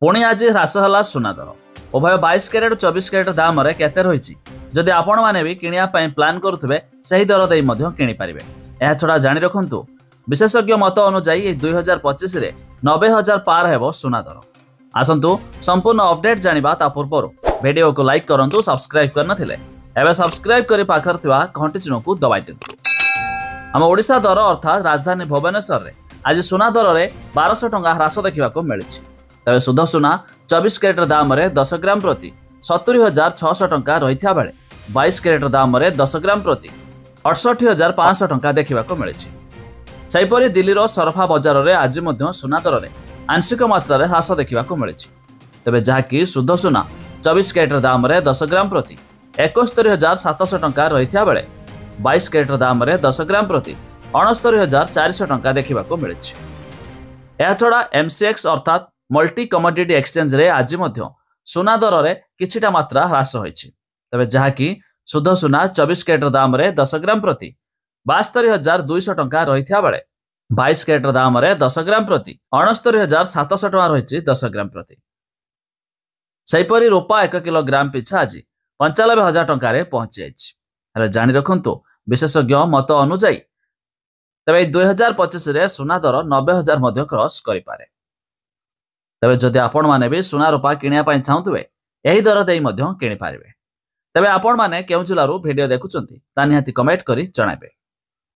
पुणी आज ह्रास है सुना दर उभय 22 कैरेट 24 कैरेट दाम केते रही जदि आपण मैंने भी किणापी प्लां करुवे से ही दर दे किपारे। यह छड़ा जाणी रखु विशेषज्ञ मत अनुजाई 2025 रे 90,000 पार हेब सुना दर। आसतु संपूर्ण अपडेट जानिबा ता पूर्व वीडियो को लाइक करंतु सब्सक्राइब करनथिले एबे सब्सक्राइब करी पाखर थिबा घंटी चिन्ह को दबाई दियंतु। हम ओडिशा दर अर्थात राजधानी भुवनेश्वर रे आज सुना दर रे 1200 टंका ह्रास देखा मिली। तबे शुद्ध सुना 24 कैरेट दाम रे 10 ग्राम प्रति 70,600 टंका रही बेले 22 कैरेट दाम रे 10 ग्राम प्रति 68,500 टंका देखा मिली। सेहीपरि दिल्लीर सरफा बजार रे आज सुना दर रे आंशिक मात्रा रे ह्रास देखा मिली। तेबे जहाँकि शुद्ध सुना 24 कैरेट दाम रे 10 ग्राम प्रति 71,700 टंका रही बेले 22 कैरेट दाम रे 10 ग्राम प्रति 69,400 टंका देखा मिली। यह छड़ा एमसीएक्स अर्थात मल्टी कमोडिटी एक्सचेंज रे आज सुना दर रे किछिटा मात्रा ह्रास होइछि। तबे जहाँकि शुद्ध सुना 24 कैरेट दाम रे 10 ग्राम प्रति 72,200 टंका रही बेले 22 कैरेट दाम रे 10 ग्राम प्रति 69,700 टंका रही 10 ग्राम प्रति। सेहीपरि रूपा 1 किलोग्राम पिछा आज 95,000 टंका रे पहुंची जाइछि। जानी रखु विशेषज्ञ मत अनुजाई तबे 2025 रे सुना दर 90,000 क्रॉस करिपारे। तबे जदि आपण माने भी सुना रूपा किनिया पई चाहुतबे एही दर देई किनि पारिबे। तबे आपण माने केउ जिल्लारू वीडियो देखुचंती ता निहाती कमेंट करी जणाइबे।